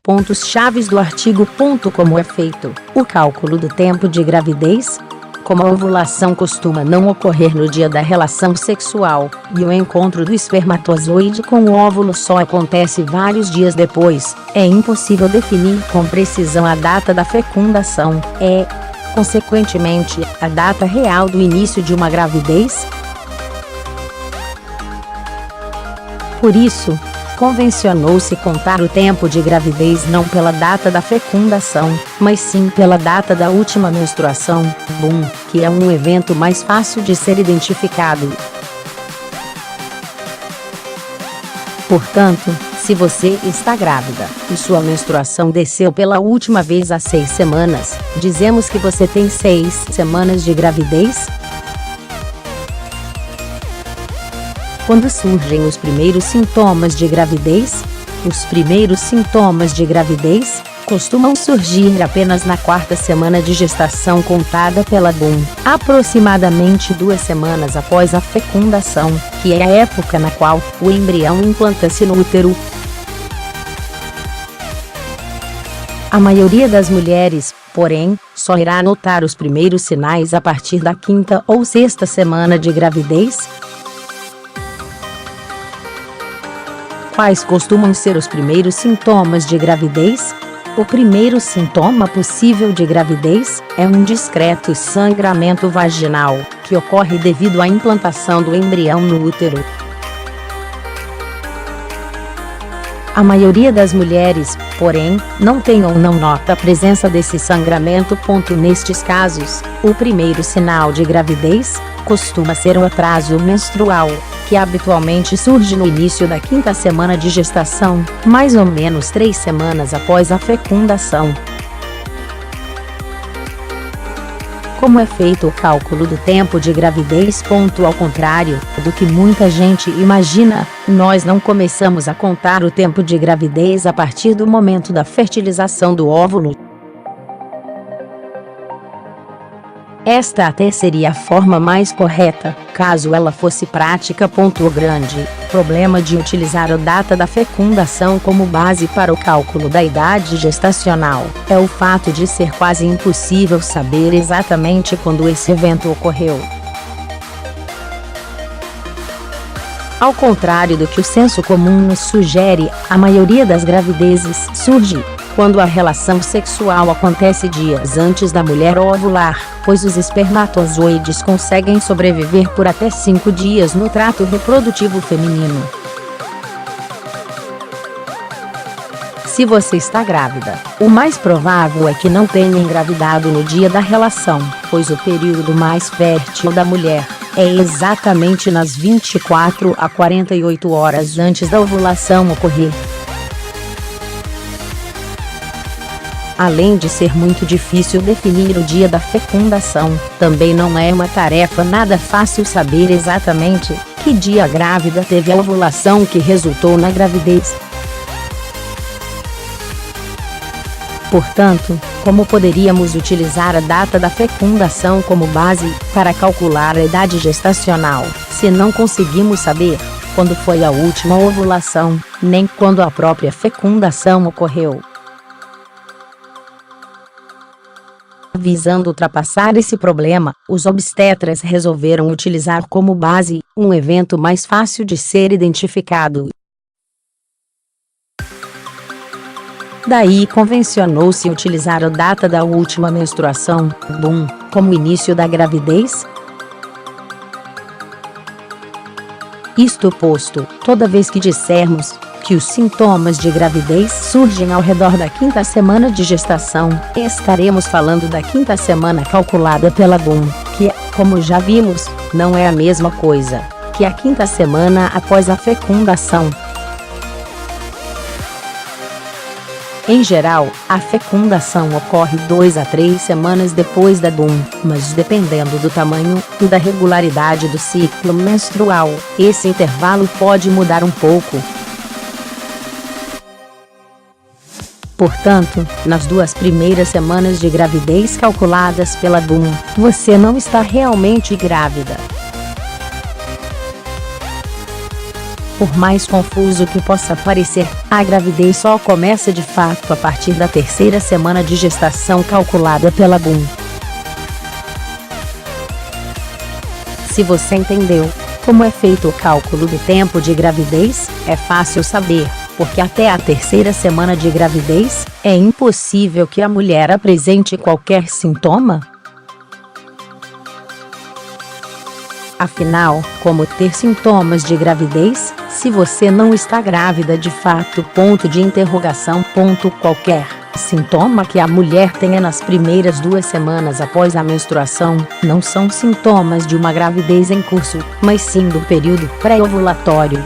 Pontos-chave do artigo. Como é feito o cálculo do tempo de gravidez? Como a ovulação costuma não ocorrer no dia da relação sexual, e o encontro do espermatozoide com o óvulo só acontece vários dias depois, é impossível definir com precisão a data da fecundação, consequentemente, a data real do início de uma gravidez. Por isso, convencionou-se contar o tempo de gravidez não pela data da fecundação, mas sim pela data da última menstruação, que é um evento mais fácil de ser identificado. Portanto, se você está grávida e sua menstruação desceu pela última vez há 6 semanas, dizemos que você tem 6 semanas de gravidez? Quando surgem os primeiros sintomas de gravidez? Os primeiros sintomas de gravidez costumam surgir apenas na 4ª semana de gestação contada pela aproximadamente 2 semanas após a fecundação, que é a época na qual o embrião implanta-se no útero. A maioria das mulheres, porém, só irá notar os primeiros sinais a partir da 5ª ou 6ª semana de gravidez. Quais costumam ser os primeiros sintomas de gravidez? O primeiro sintoma possível de gravidez é um discreto sangramento vaginal, que ocorre devido à implantação do embrião no útero. A maioria das mulheres, porém, não tem ou não nota a presença desse sangramento. Nestes casos, o primeiro sinal de gravidez costuma ser o atraso menstrual, que habitualmente surge no início da 5ª semana de gestação, mais ou menos 3 semanas após a fecundação. Como é feito o cálculo do tempo de gravidez? Ao contrário do que muita gente imagina, nós não começamos a contar o tempo de gravidez a partir do momento da fertilização do óvulo. Esta até seria a forma mais correta, caso ela fosse prática. O grande problema de utilizar a data da fecundação como base para o cálculo da idade gestacional é o fato de ser quase impossível saber exatamente quando esse evento ocorreu. Ao contrário do que o senso comum nos sugere, a maioria das gravidezes surge quando a relação sexual acontece dias antes da mulher ovular, pois os espermatozoides conseguem sobreviver por até 5 dias no trato reprodutivo feminino. Se você está grávida, o mais provável é que não tenha engravidado no dia da relação, pois o período mais fértil da mulher é exatamente nas 24 a 48 horas antes da ovulação ocorrer. Além de ser muito difícil definir o dia da fecundação, também não é uma tarefa nada fácil saber exatamente que dia a grávida teve a ovulação que resultou na gravidez. Portanto, como poderíamos utilizar a data da fecundação como base para calcular a idade gestacional, se não conseguimos saber quando foi a última ovulação, nem quando a própria fecundação ocorreu? Visando ultrapassar esse problema, os obstetras resolveram utilizar como base um evento mais fácil de ser identificado. Daí convencionou-se utilizar a data da última menstruação, como início da gravidez. Isto posto, toda vez que dissermos que os sintomas de gravidez surgem ao redor da 5ª semana de gestação, estaremos falando da 5ª semana calculada pela que, como já vimos, não é a mesma coisa que a 5ª semana após a fecundação. Em geral, a fecundação ocorre 2 a 3 semanas depois da mas dependendo do tamanho e da regularidade do ciclo menstrual, esse intervalo pode mudar um pouco. Portanto, nas 2 primeiras semanas de gravidez calculadas pela você não está realmente grávida. Por mais confuso que possa parecer, a gravidez só começa de fato a partir da terceira semana de gestação calculada pela BUM. Se você entendeu como é feito o cálculo do tempo de gravidez, é fácil saber, porque até a terceira semana de gravidez, é impossível que a mulher apresente qualquer sintoma. Afinal, como ter sintomas de gravidez, se você não está grávida de fato? Qualquer sintoma que a mulher tenha nas primeiras 2 semanas após a menstruação, não são sintomas de uma gravidez em curso, mas sim do período pré-ovulatório.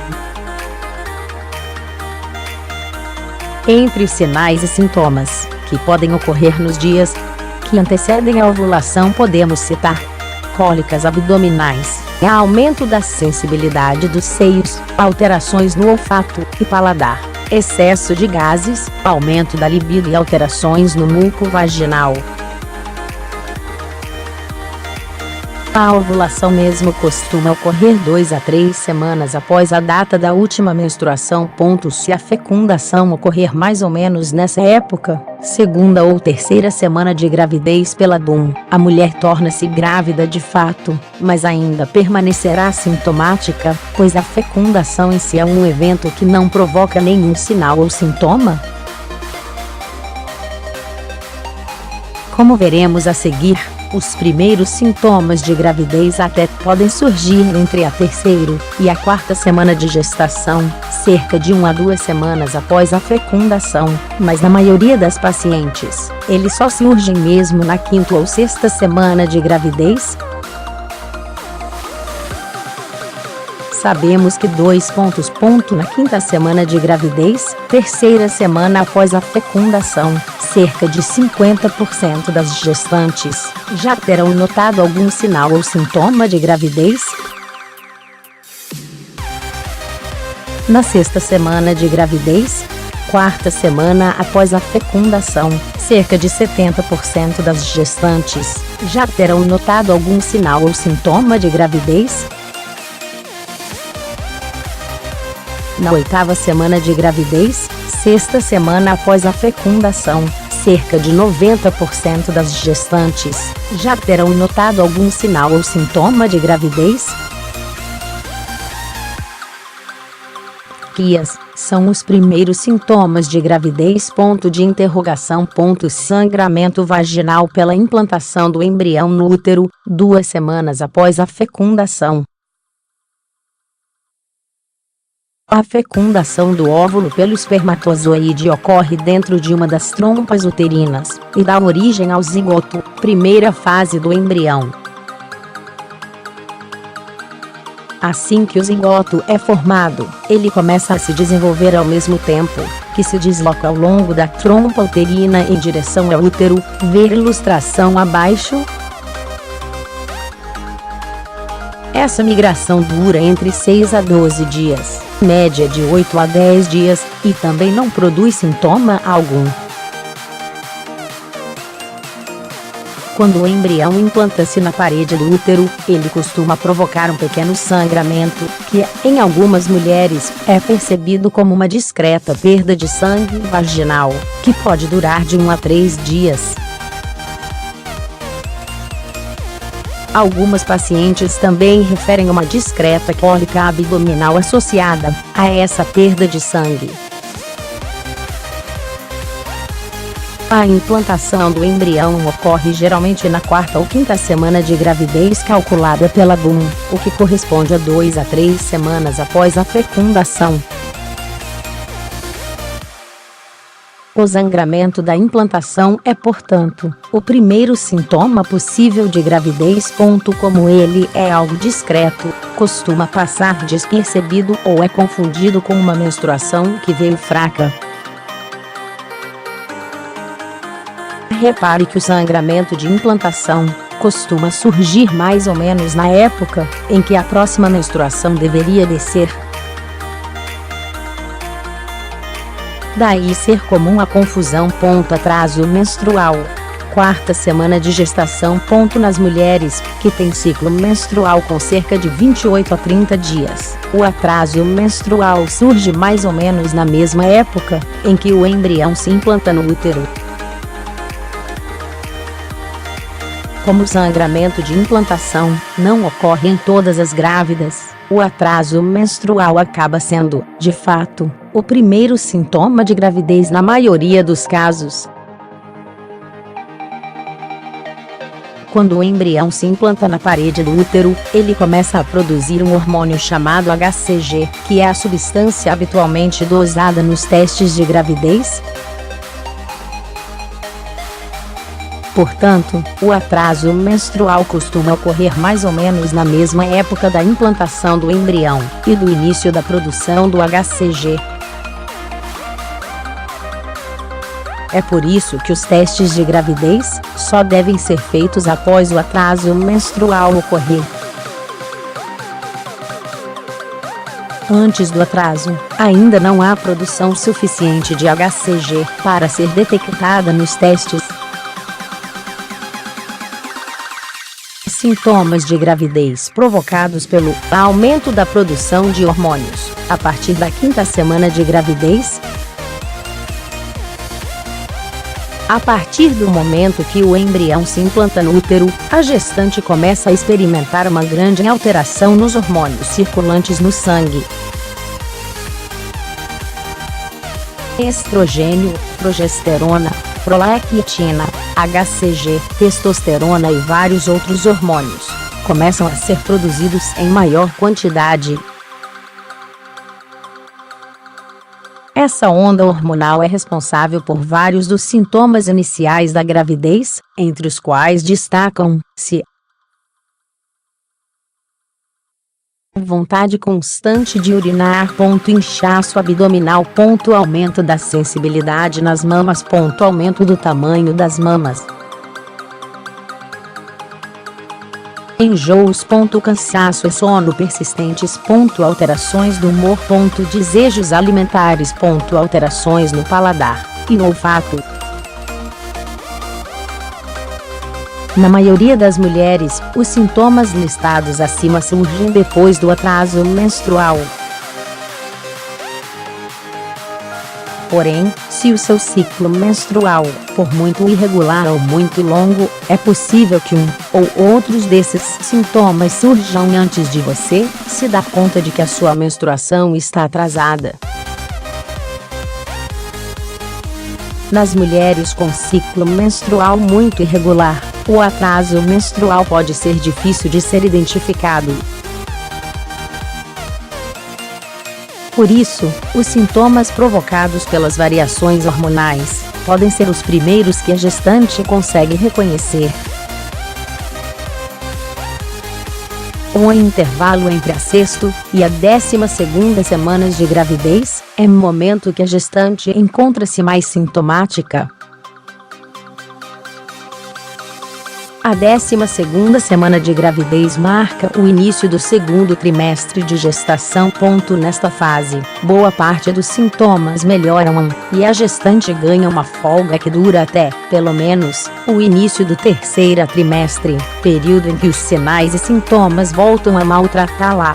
Entre sinais e sintomas, que podem ocorrer nos dias que antecedem a ovulação, podemos citar cólicas abdominais, aumento da sensibilidade dos seios, alterações no olfato e paladar, excesso de gases, aumento da libido e alterações no muco vaginal. A ovulação mesmo costuma ocorrer 2 a 3 semanas após a data da última menstruação. Se a fecundação ocorrer mais ou menos nessa época, segunda ou terceira semana de gravidez pela BUM, a mulher torna-se grávida de fato, mas ainda permanecerá sintomática, pois a fecundação em si é um evento que não provoca nenhum sinal ou sintoma. Como veremos a seguir, os primeiros sintomas de gravidez até podem surgir entre a terceira e a 4ª semana de gestação, cerca de 1 a 2 semanas após a fecundação, mas na maioria das pacientes, eles só surgem mesmo na 5ª ou 6ª semana de gravidez. Sabemos que na 5ª semana de gravidez, terceira semana após a fecundação, cerca de 50% das gestantes já terão notado algum sinal ou sintoma de gravidez. Na 6ª semana de gravidez, 4ª semana após a fecundação, cerca de 70% das gestantes já terão notado algum sinal ou sintoma de gravidez. Na 8ª semana de gravidez, 6ª semana após a fecundação, cerca de 90% das gestantes já terão notado algum sinal ou sintoma de gravidez. Quias são os primeiros sintomas de gravidez. Sangramento vaginal pela implantação do embrião no útero, 2 semanas após a fecundação. A fecundação do óvulo pelo espermatozoide ocorre dentro de uma das trompas uterinas e dá origem ao zigoto, primeira fase do embrião. Assim que o zigoto é formado, ele começa a se desenvolver ao mesmo tempo que se desloca ao longo da trompa uterina em direção ao útero. Ver ilustração abaixo. Essa migração dura entre 6 a 12 dias, média de 8 a 10 dias, e também não produz sintoma algum. Quando o embrião implanta-se na parede do útero, ele costuma provocar um pequeno sangramento, que, em algumas mulheres, é percebido como uma discreta perda de sangue vaginal, que pode durar de 1 a 3 dias. Algumas pacientes também referem uma discreta cólica abdominal associada a essa perda de sangue. A implantação do embrião ocorre geralmente na 4ª ou 5ª semana de gravidez calculada pela BUM, o que corresponde a 2 a 3 semanas após a fecundação. O sangramento da implantação é, portanto, o primeiro sintoma possível de gravidez. Como ele é algo discreto, costuma passar despercebido ou é confundido com uma menstruação que veio fraca. Repare que o sangramento de implantação costuma surgir mais ou menos na época em que a próxima menstruação deveria descer. Daí ser comum a confusão. Atraso menstrual. quarta semana de gestação. Nas mulheres que têm ciclo menstrual com cerca de 28 a 30 dias, o atraso menstrual surge mais ou menos na mesma época em que o embrião se implanta no útero. Como o sangramento de implantação não ocorre em todas as grávidas, o atraso menstrual acaba sendo, de fato, o primeiro sintoma de gravidez na maioria dos casos. Quando o embrião se implanta na parede do útero, ele começa a produzir um hormônio chamado HCG, que é a substância habitualmente dosada nos testes de gravidez. Portanto, o atraso menstrual costuma ocorrer mais ou menos na mesma época da implantação do embrião e do início da produção do HCG. É por isso que os testes de gravidez só devem ser feitos após o atraso menstrual ocorrer. Antes do atraso, ainda não há produção suficiente de HCG para ser detectada nos testes. Sintomas de gravidez provocados pelo aumento da produção de hormônios a partir da quinta semana de gravidez. A partir do momento que o embrião se implanta no útero, a gestante começa a experimentar uma grande alteração nos hormônios circulantes no sangue. Estrogênio, progesterona, prolactina, HCG, testosterona e vários outros hormônios começam a ser produzidos em maior quantidade. Essa onda hormonal é responsável por vários dos sintomas iniciais da gravidez, entre os quais destacam-se vontade constante de urinar, inchaço abdominal, aumento da sensibilidade nas mamas, aumento do tamanho das mamas, enjoos, cansaço e sono persistentes, alterações do humor, desejos alimentares, alterações no paladar e no olfato. Na maioria das mulheres, os sintomas listados acima surgem depois do atraso menstrual. Porém, se o seu ciclo menstrual for muito irregular ou muito longo, é possível que um ou outros desses sintomas surjam antes de você se dar conta de que a sua menstruação está atrasada. Nas mulheres com ciclo menstrual muito irregular, o atraso menstrual pode ser difícil de ser identificado. Por isso, os sintomas provocados pelas variações hormonais podem ser os primeiros que a gestante consegue reconhecer. O intervalo entre a sexta e a 12ª semanas de gravidez é o momento que a gestante encontra-se mais sintomática. A 12ª semana de gravidez marca o início do segundo trimestre de gestação. Nesta fase, boa parte dos sintomas melhoram e a gestante ganha uma folga que dura até, pelo menos, o início do terceiro trimestre, período em que os sinais e sintomas voltam a maltratá-la.